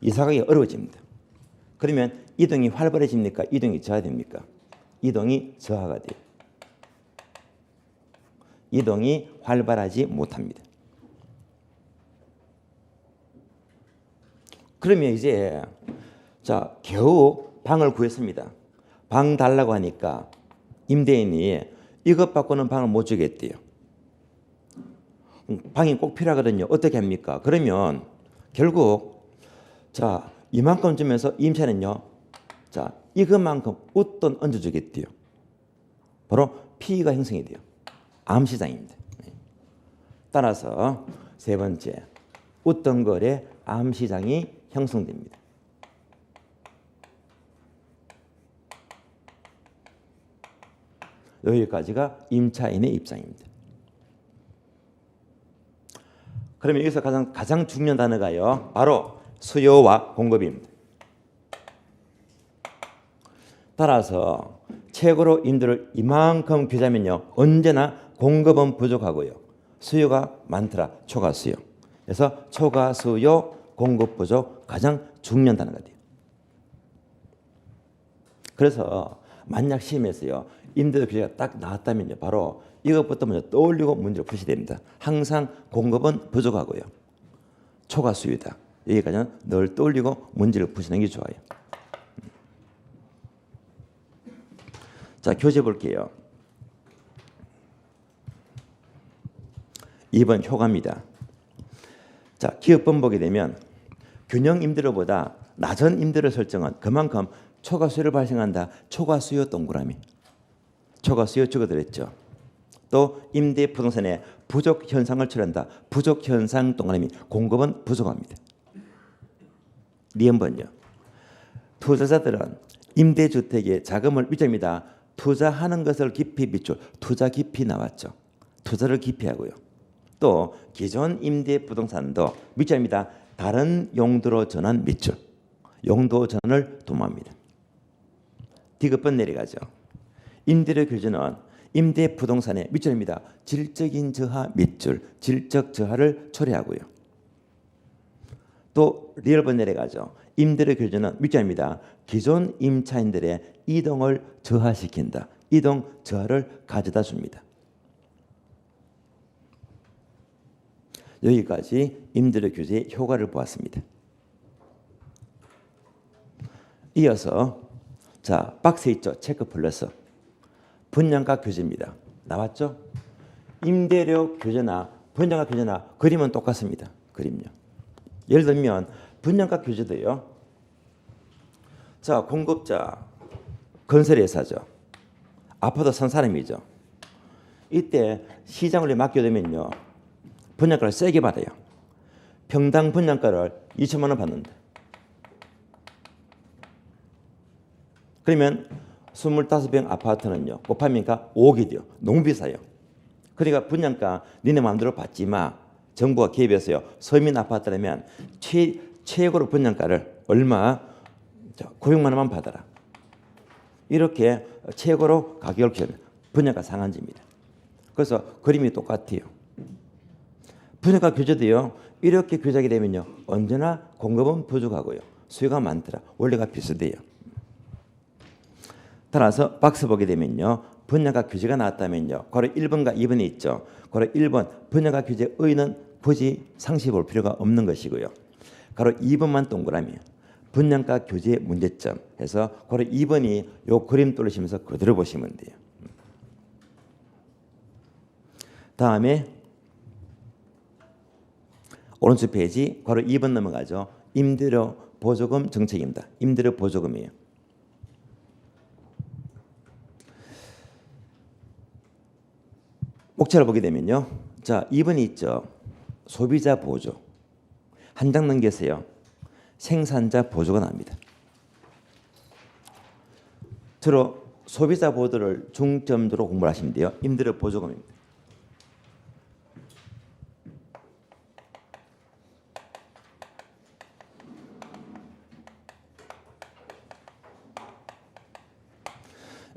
이사가기가 어려워집니다. 그러면 이동이 활발해집니까? 이동이 저하됩니까? 이동이 저하가 돼요. 이동이 활발하지 못합니다. 그러면 이제 자, 겨우 방을 구했습니다. 방 달라고 하니까 임대인이 이것 받고는 방을 못 주겠대요. 방이 꼭 필요하거든요. 어떻게 합니까? 그러면 결국 자, 이만큼 주면서 임차인은요, 자, 이것만큼 웃돈 얹어주겠대요. 바로 피의가 형성이 돼요. 암시장입니다. 따라서 세 번째, 웃돈 거래 암시장이 형성됩니다. 여기까지가 임차인의 입장입니다. 그러면 여기서 가장 중요한 단어가요, 바로 수요와 공급입니다. 따라서 최고로 임대를 이만큼 규자면요, 언제나 공급은 부족하고요, 수요가 많더라, 초과 수요. 그래서 초과 수요, 공급 부족, 가장 중요한 단어가 돼요. 그래서 만약 시험에서요, 임대료 규제가 딱 나왔다면요, 바로 이것부터 먼저 떠올리고 문제를 푸셔야 됩니다. 항상 공급은 부족하고요, 초과 수요다. 여기까지는 늘 떠올리고 문제를 푸시는 게 좋아요. 자, 교재 볼게요. 2번 효과입니다. 자, 기업번 보게 되면 균형 임대료보다 낮은 임대료 설정은 그만큼 초과 수요를 발생한다. 초과 수요 동그라미. 초과 수요 적어드렸죠. 또 임대 부동산의 부족 현상을 초래한다. 부족 현상 동그라미. 공급은 부족합니다. 리언번요. 투자자들은 임대주택에 자금을 위점이다. 투자하는 것을 깊이 비출. 투자 깊이 나왔죠. 투자를 깊이 하고요. 또 기존 임대 부동산도 밑줄입니다. 다른 용도로 전환 밑줄. 용도 전환을 도모합니다. 디귿번 내려가죠. 임대료 규제는 임대 부동산의 밑줄입니다. 질적인 저하 밑줄. 질적 저하를 초래하고요. 또 리얼번 내려가죠. 임대료 규제는 밑줄입니다. 기존 임차인들의 이동을 저하시킨다. 이동 저하를 가져다 줍니다. 여기까지 임대료 규제의 효과를 보았습니다. 이어서 자, 박스에 있죠. 체크 플러스. 분양가 규제입니다. 나왔죠? 임대료 규제나 분양가 규제나 그림은 똑같습니다. 그림요. 예를 들면 분양가 규제도요. 자, 공급자 건설회사죠. 아파트 산 사람이죠. 이때 시장을 맡겨두면요, 분양가를 세게 받아요. 평당 분양가를 2천만 원 받는데, 그러면 25평 아파트는요, 곱하니까 5억이 돼요. 너무 비싸요. 그러니까 분양가 니네 마음대로 받지 마. 정부가 개입해서요. 서민 아파트라면 최고로 분양가를 얼마? 900만 원만 받아라. 이렇게 최고로 가격을 기하면 분양가 상한제입니다. 그래서 그림이 똑같아요. 분양가 규제도요. 이렇게 규제하게 되면요, 언제나 공급은 부족하고요, 수요가 많더라. 원리가 비슷해요. 따라서 박스 보게 되면요, 분양가 규제가 나왔다면요, 괄호 1번과 2번이 있죠. 괄호 1번 분양가 규제 의의는 굳이 상시 볼 필요가 없는 것이고요. 괄호 2번만 동그라미 분양가 규제의 문제점 해서 괄호 2번이 요 그림 뚫으시면서 그대로 보시면 돼요. 다음에 오른쪽 페이지 괄호 2번 넘어가죠. 임대료 보조금 정책입니다. 임대료 보조금이에요. 목차를 보게 되면요, 자 2번이 있죠. 소비자 보조. 한 장 넘기세요. 생산자 보조가 나옵니다. 주로 소비자 보조를 중점으로 공부를 하시면 돼요. 임대료 보조금입니다.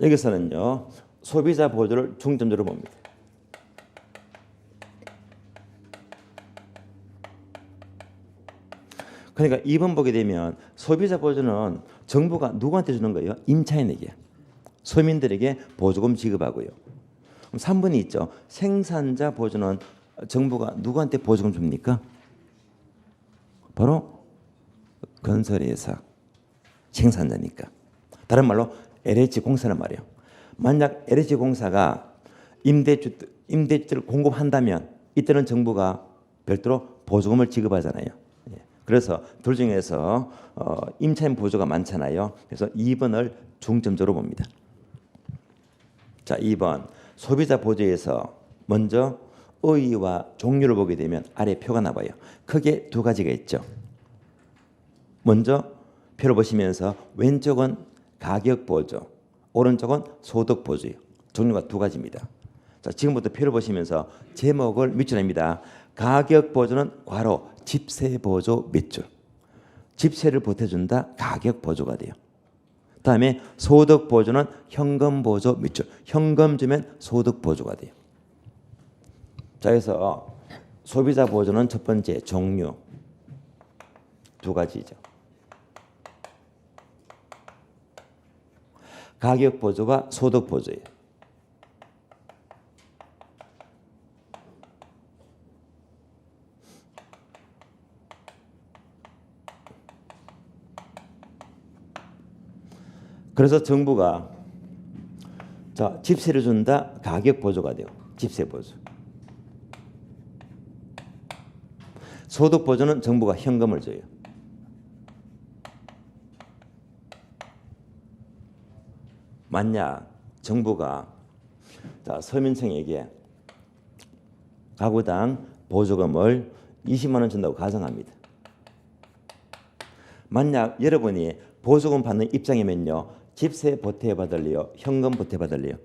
여기서는요, 소비자 보조를 중점적으로 봅니다. 그러니까 2번 보게 되면 소비자 보조는 정부가 누구한테 주는 거예요? 임차인에게, 서민들에게 보조금 지급하고요. 3번이 있죠. 생산자 보조는 정부가 누구한테 보조금 줍니까? 바로 건설회사, 생산자니까. 다른 말로 LH공사는 말이에요. 만약 LH공사가 임대주택을 공급한다면 이때는 정부가 별도로 보조금을 지급하잖아요. 그래서 둘 중에서 임차인 보조가 많잖아요. 그래서 2번을 중점적으로 봅니다. 자, 2번 소비자 보조에서 먼저 의의와 종류를 보게 되면 아래 표가 나와요. 크게 두 가지가 있죠. 먼저 표를 보시면서 왼쪽은 가격 보조, 오른쪽은 소득 보조예요. 종류가 두 가지입니다. 자, 지금부터 표를 보시면서 제목을 밑줄 냅니다. 가격 보조는 괄호 집세 보조 밑줄. 집세를 보태준다. 가격 보조가 돼요. 다음에 소득 보조는 현금 보조 밑줄. 현금 주면 소득 보조가 돼요. 자, 그래서 소비자 보조는 첫 번째 종류 두 가지죠. 가격 보조와 소득 보조예요. 그래서 정부가 자, 집세를 준다. 가격 보조가 돼요. 집세 보조. 소득 보조는 정부가 현금을 줘요. 만약 정부가 자, 서민층에게 가구당 보조금을 20만 원 준다고 가정합니다. 만약 여러분이 보조금 받는 입장이면요, 집세 보태 받을래요? 현금 보태 받을래요?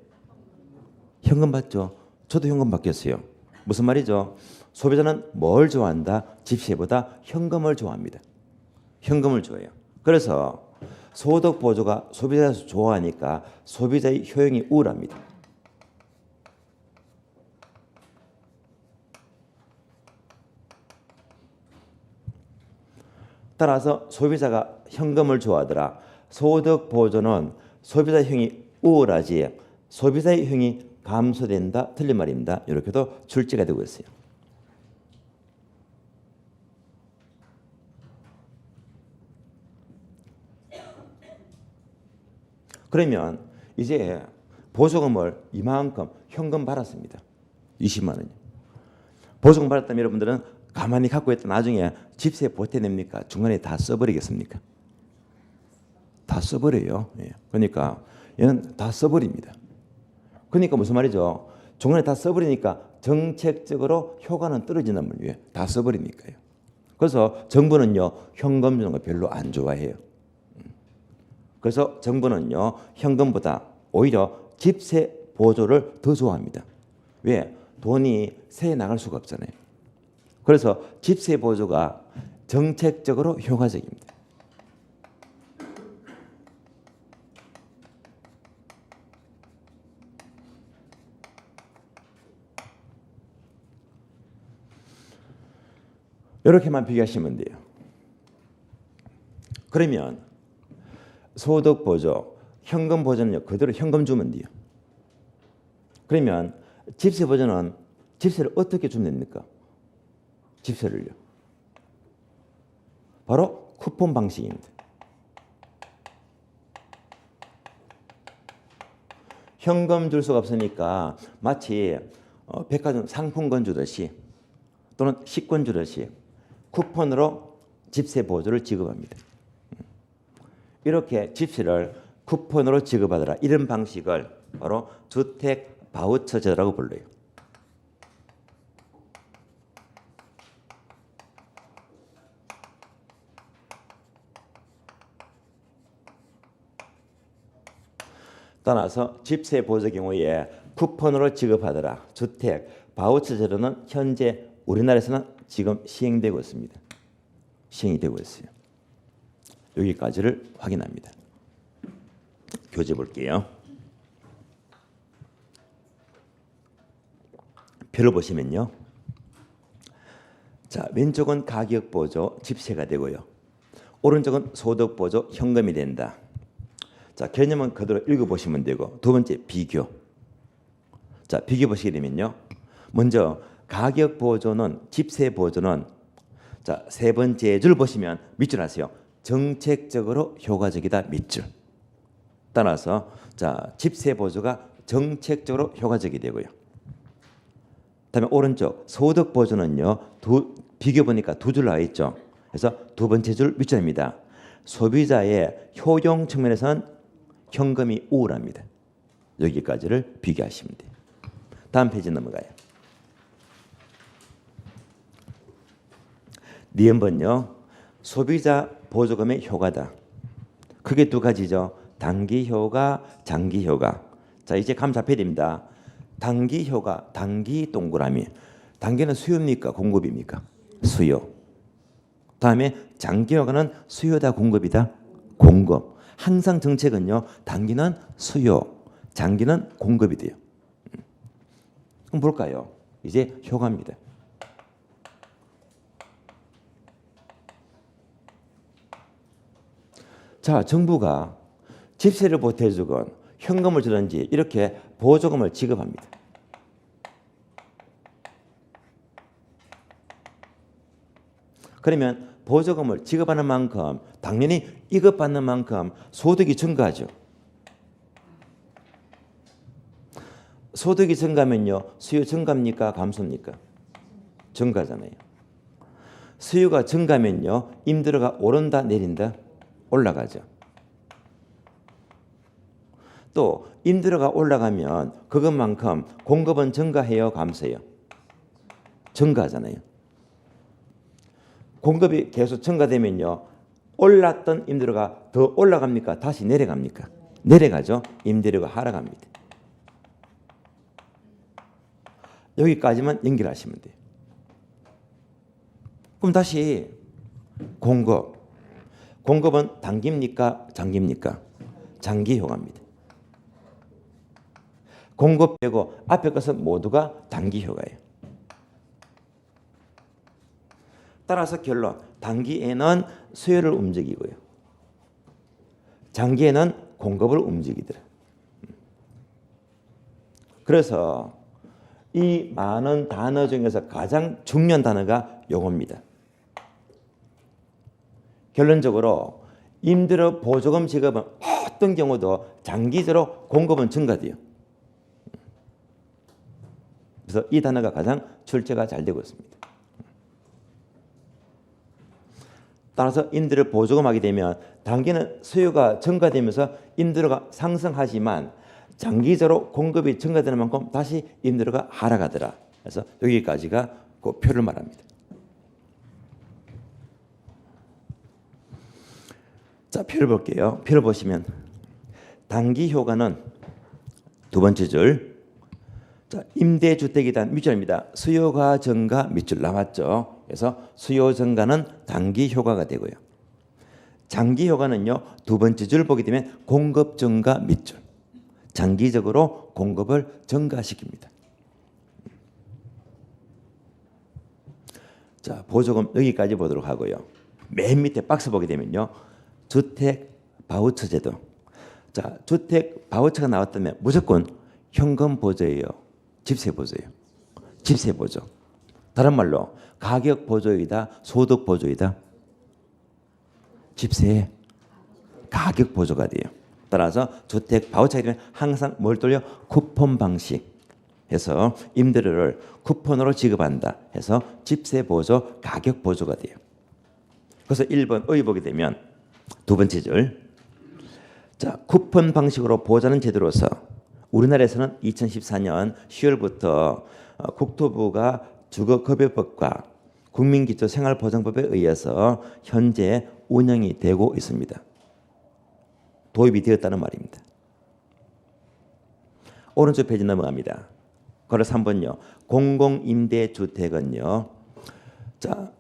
현금 받죠. 저도 현금 받겠어요. 무슨 말이죠? 소비자는 뭘 좋아한다? 집세보다 현금을 좋아합니다. 현금을 좋아해요. 그래서 소득 보조가 소비자가 좋아하니까 소비자의 효용이 우월합니다. 따라서 소비자가 현금을 좋아하더라. 소득 보조는 소비자 효용이 우월하지 소비자의 효용이 감소된다. 틀린 말입니다. 이렇게도 출제가 되고 있어요. 그러면 이제 보조금을 이만큼 현금 받았습니다. 20만 원이요. 보조금 받았다면 여러분들은 가만히 갖고 있다 나중에 집세 보태냅니까? 중간에 다 써버리겠습니까? 다 써버려요. 예. 그러니까 얘는 다 써버립니다. 그러니까 무슨 말이죠? 중간에 다 써버리니까 정책적으로 효과는 떨어진단 말이에요. 다 써버리니까요. 그래서 정부는요 현금 주는 거 별로 안 좋아해요. 그래서 정부는요 현금보다 오히려 집세 보조를 더 좋아합니다. 왜? 돈이 새에 나갈 수가 없잖아요. 그래서 집세 보조가 정책적으로 효과적입니다. 이렇게만 비교하시면 돼요. 그러면 소득 보조, 현금 보조는요 그대로 현금 주면 돼요. 그러면 집세 보조는 집세를 어떻게 주면 됩니까? 집세를요. 바로 쿠폰 방식입니다. 현금 줄 수가 없으니까 마치 백화점 상품권 주듯이 또는 식권 주듯이 쿠폰으로 집세 보조를 지급합니다. 이렇게 집세를 쿠폰으로 지급하더라. 이런 방식을 바로 주택 바우처 제도라고 불러요. 따라서 집세 보조 경우에 쿠폰으로 지급하더라. 주택 바우처 제도는 현재 우리나라에서는 지금 시행되고 있습니다. 시행이 되고 있어요. 여기까지를 확인합니다. 교재 볼게요. 표를 보시면요. 자, 왼쪽은 가격 보조 집세가 되고요. 오른쪽은 소득 보조 현금이 된다. 자, 개념은 그대로 읽어보시면 되고 두 번째 비교. 자, 비교 보시게 되면요. 먼저 가격 보조는 집세 보조는 자, 세 번째 줄 보시면 밑줄 하세요. 정책적으로 효과적이다 밑줄. 따라서 자, 집세 보조가 정책적으로 효과적이 되고요. 그다음에 오른쪽 소득 보조는요. 비교 보니까 두 줄 나와 있죠. 그래서 두 번째 줄 밑줄입니다. 소비자의 효용 측면에서는 현금이 우월합니다. 여기까지를 비교하시면 돼요. 다음 페이지 넘어가요. 니은번요. 소비자 보조금의 효과다. 그게 두 가지죠. 단기 효과, 장기 효과. 자, 이제 감 잡혀야 됩니다. 단기 효과, 단기 동그라미. 단기는 수요입니까? 공급입니까? 수요. 다음에 장기 효과는 수요다, 공급이다? 공급. 항상 정책은요. 단기는 수요, 장기는 공급이 돼요. 그럼 볼까요? 이제 효과입니다. 자, 정부가 집세를 보태주건 현금을 주든지 이렇게 보조금을 지급합니다. 그러면 보조금을 지급하는 만큼 당연히 이급받는 만큼 소득이 증가하죠. 소득이 증가하면요. 수요 증가입니까? 감소입니까? 증가잖아요. 수요가 증가하면요. 임대료가 오른다 내린다? 올라가죠. 또 임대료가 올라가면 그것만큼 공급은 증가해요? 감소해요? 증가하잖아요. 공급이 계속 증가되면요. 올랐던 임대료가 더 올라갑니까? 다시 내려갑니까? 내려가죠. 임대료가 하락합니다. 여기까지만 연결하시면 돼요. 그럼 다시 공급은 단기입니까? 장기입니까? 장기 효과입니다. 공급 빼고 앞에 것은 모두가 단기 효과예요. 따라서 결론, 단기에는 수요를 움직이고요. 장기에는 공급을 움직이더라. 그래서 이 많은 단어 중에서 가장 중요한 단어가 요겁니다. 결론적으로 임대료 보조금 지급은 어떤 경우도 장기적으로 공급은 증가돼요. 그래서 이 단어가 가장 출제가 잘 되고 있습니다. 따라서 임대를 보조금하게 되면 단기는 수요가 증가되면서 임대료가 상승하지만 장기적으로 공급이 증가되는 만큼 다시 임대료가 하락하더라. 그래서 여기까지가 그 표를 말합니다. 자, 표를 볼게요. 표를 보시면 단기 효과는 두 번째 줄. 자, 임대주택에 대한 밑줄입니다. 수요가 증가 밑줄 나왔죠. 그래서 수요 증가는 단기 효과가 되고요. 장기 효과는요. 두 번째 줄 보게 되면 공급 증가 밑줄. 장기적으로 공급을 증가시킵니다. 자, 보조금 여기까지 보도록 하고요. 맨 밑에 박스 보게 되면요. 주택 바우처 제도. 자, 주택 바우처가 나왔다면 무조건 현금 보조예요. 집세 보조예요. 집세 보조. 다른 말로 가격 보조이다, 소득 보조이다. 집세 가격 보조가 돼요. 따라서 주택 바우처가 되면 항상 뭘 돌려? 쿠폰 방식 해서 임대료를 쿠폰으로 지급한다 해서 집세 보조, 가격 보조가 돼요. 그래서 1번 의 보게 되면 두 번째 줄. 자, 쿠폰 방식으로 보호하는 제도로서 우리나라에서는 2014년 10월부터 국토부가 주거급여법과 국민기초생활보장법에 의해서 현재 운영이 되고 있습니다. 도입이 되었다는 말입니다. 오른쪽 페이지 넘어갑니다. 그리고 3번요. 공공임대주택은요. 자,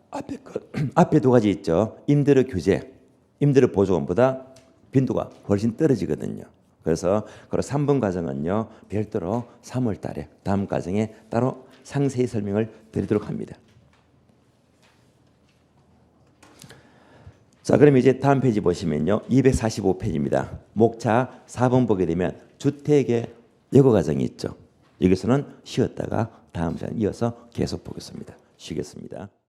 앞에 두 가지 있죠. 임대료 규제, 임대료 보조금보다 빈도가 훨씬 떨어지거든요. 그래서 3번 과정은요. 별도로 3월 달에 다음 과정에 따로 상세히 설명을 드리도록 합니다. 자, 그럼 이제 다음 페이지 보시면요. 245페이지입니다. 목차 4번 보게 되면 주택의 여고 과정이 있죠. 여기서는 쉬었다가 다음 시간 이어서 계속 보겠습니다. 쉬겠습니다.